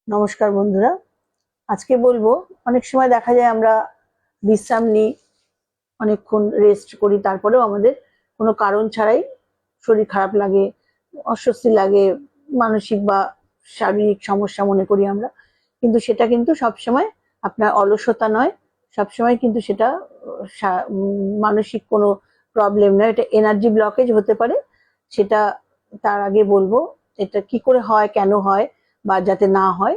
নমস্কার বন্ধুরা, আজকে বলবো অনেক সময় দেখা যায় আমরা বিশ্রাম নিই, অনেকক্ষণ রেস্ট করি, তারপরেও আমাদের কোনো কারণ ছাড়াই শরীর খারাপ লাগে, অস্বস্তি লাগে, মানসিক বা শারীরিক সমস্যা মনে করি আমরা। কিন্তু সেটা কিন্তু সবসময় আপনার অলসতা নয়, সবসময় কিন্তু সেটা মানসিক কোনো প্রবলেম নয়, এটা এনার্জি ব্লকেজ হতে পারে। সেটা তার আগে বলবো এটা কি করে হয়, কেন হয়, বা যাতে না হয়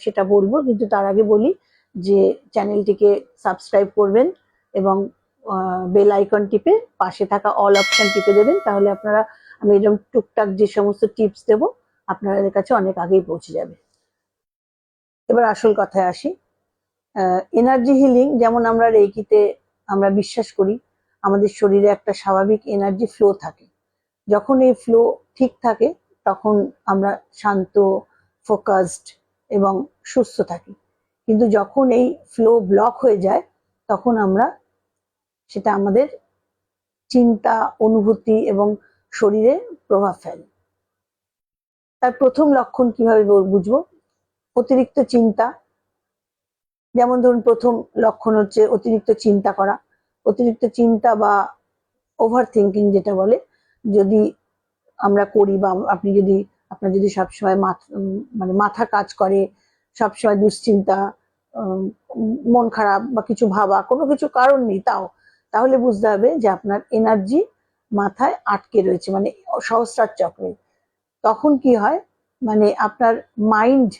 সেটা বলবো। কিন্তু তার আগে বলি যে চ্যানেলটিকে সাবস্ক্রাইব করবেন এবং বেল আইকন টিপে পাশে থাকা অল অপশন টিপে দেবেন, তাহলে আপনারা আমি এরকম টুকটাক যে সমস্ত টিপস দেব আপনাদের কাছে অনেক আগেই পৌঁছে যাবে। এবার আসল কথায় আসি। এনার্জি হিলিং, যেমন আমরা রেইকিতে আমরা বিশ্বাস করি আমাদের শরীরে একটা স্বাভাবিক এনার্জি ফ্লো থাকে। যখন এই ফ্লো ঠিক থাকে তখন আমরা শান্ত, ফোকাসড এবং সুস্থ থাকি। কিন্তু যখন এই ফ্লো ব্লক হয়ে যায় তখন আমরা সেটা আমাদের চিন্তা, অনুভূতি এবং শরীরে প্রভাব ফেলে। তার প্রথম লক্ষণ কিভাবে বুঝবো? অতিরিক্ত চিন্তা। যেমন ধরুন, প্রথম লক্ষণ হচ্ছে অতিরিক্ত চিন্তা করা। অতিরিক্ত চিন্তা বা ওভার থিঙ্কিং যেটা বলে, যদি আমরা করি বা আপনার যদি সবসময় মাথা কাজ করে, সবসময় দুশ্চিন্তা, মন খারাপ বা কিছু ভাবা, কোনো কিছু কারণ নেই তাহলে বুঝতে হবে যে আপনার এনার্জি মাথায় আটকে রয়েছে, মানে সহস্রার চক্রে। তখন কি হয়, মানে আপনার মাইন্ড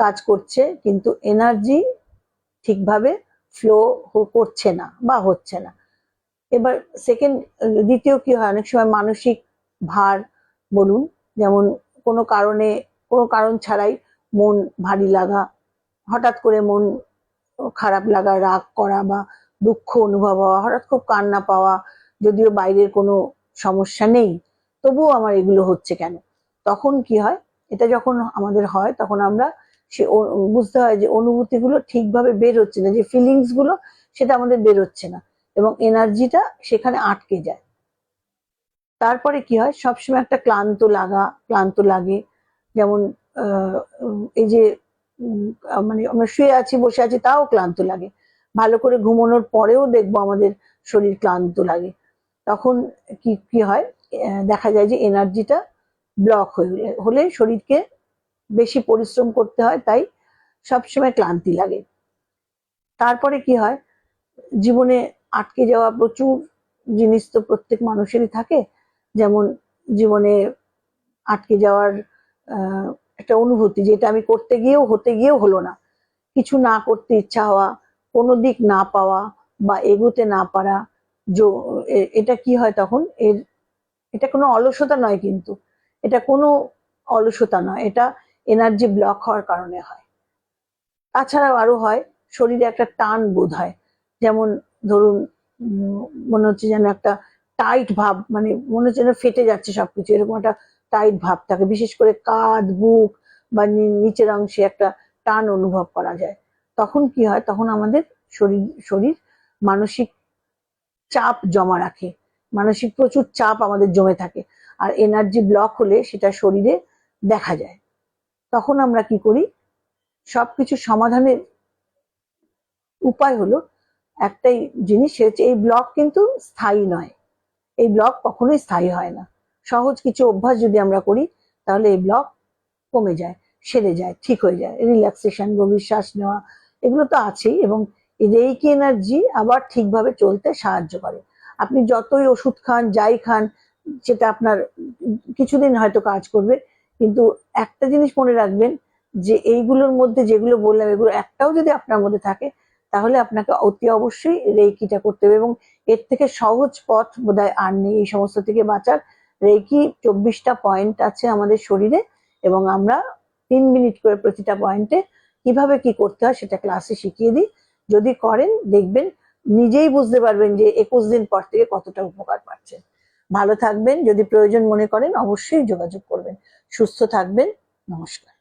কাজ করছে কিন্তু এনার্জি ঠিকভাবে ফ্লো করছে না বা হচ্ছে না। এবার দ্বিতীয় কি হয়, অনেক সময় মানসিক ভার বলুন, যেমন কোনো কারণ ছাড়াই মন ভারী লাগা, হঠাৎ করে মন খারাপ লাগা, রাগ করা বা দুঃখ অনুভব হওয়া, হঠাৎ খুব কান্না পাওয়া, যদিও বাইরের কোনো সমস্যা নেই তবুও আমার এগুলো হচ্ছে কেন। তখন কি হয়, এটা যখন আমাদের হয় তখন আমরা বুঝতে হয় যে অনুভূতিগুলো ঠিকভাবে বের হচ্ছে না, যে ফিলিংস গুলো সেটা আমাদের বের হচ্ছে না এবং এনার্জিটা সেখানে আটকে যায়। তারপরে কি হয়, সবসময় একটা ক্লান্ত লাগে। যেমন এই যে মানে আমরা শুয়ে আছি, বসে আছি, তাও ক্লান্ত লাগে। ভালো করে ঘুমানোর পরেও দেখবো আমাদের শরীর ক্লান্ত লাগে। তখন কি কি হয়, দেখা যায় যে এনার্জিটা ব্লক হলে শরীরকে বেশি পরিশ্রম করতে হয়, তাই সবসময় ক্লান্তি লাগে। তারপরে কি হয়, জীবনে আটকে যাওয়া প্রচুর জিনিস তো প্রত্যেক মানুষেরই থাকে। যেমন জীবনে আটকে যাওয়ার একটা অনুভূতি, যেটা আমি করতে গিয়েও হতে গিয়েও হলো না, কিছু না করতে ইচ্ছা হওয়া, কোনো দিক না পাওয়া বা এগোতে না পারা। এটা কি হয় তখন, এটা কোনো অলসতা নয়, কিন্তু এটা কোনো অলসতা নয়, এটা এনার্জি ব্লক হওয়ার কারণে হয়। তাছাড়াও আরো হয়, শরীরে একটা টান বোধ হয়। যেমন ধরুন, মনে হচ্ছে যেন একটা টাইট ভাব, মানে মনে হচ্ছে যেন ফেটে যাচ্ছে সবকিছু, এরকম একটা টাইট ভাব থাকে। বিশেষ করে কাঁধ, বুক বা নিচের অংশে একটা টান অনুভব করা যায়। তখন কি হয়, তখন আমাদের শরীর মানসিক চাপ জমা রাখে, মানসিক প্রচুর চাপ আমাদের জমে থাকে। আর এনার্জি ব্লক হলে সেটা শরীরে দেখা যায়। তখন আমরা কি করি, সবকিছু সমাধানের উপায় হলো একটাই জিনিস, সে হচ্ছে এই ব্লক কিন্তু স্থায়ী নয়, এই ব্লক কখনোই স্থায়ী হয় না। সহজ কিছু অভ্যাস যদি আমরা করি তাহলে এই ব্লক কমে যায়, সেরে যায়, ঠিক হয়ে যায়। রিল্যাক্সেশন, গভীর শ্বাস নেওয়া, এগুলো তো আছেই, এবং রেইকি এনার্জি আবার ঠিকভাবে চলতে সাহায্য করে। আপনি যতই ওষুধ খান, যাই খান, সেটা আপনার কিছুদিন হয়তো কাজ করবে, কিন্তু একটা জিনিস মনে রাখবেন, যে এইগুলোর মধ্যে যেগুলো বললাম এগুলো একটাও যদি আপনার মধ্যে থাকে তাহলে আপনাকে অতি অবশ্যই রেইকিটা করতে হবে। এবং এর থেকে সহজ পথ বোধহয় আর নেই এই সমস্ত থেকে বাঁচার। রেইকি 24টা পয়েন্ট আছে আমাদের শরীরে, এবং আমরা 3 মিনিট করে প্রতিটা পয়েন্টে কিভাবে কি করতে হয় সেটা ক্লাসে শিখিয়ে দিই। যদি করেন দেখবেন, নিজেই বুঝতে পারবেন যে 21 দিন পর থেকে কতটা উপকার পাচ্ছেন। ভালো থাকবেন, যদি প্রয়োজন মনে করেন অবশ্যই যোগাযোগ করবেন। সুস্থ থাকবেন। নমস্কার।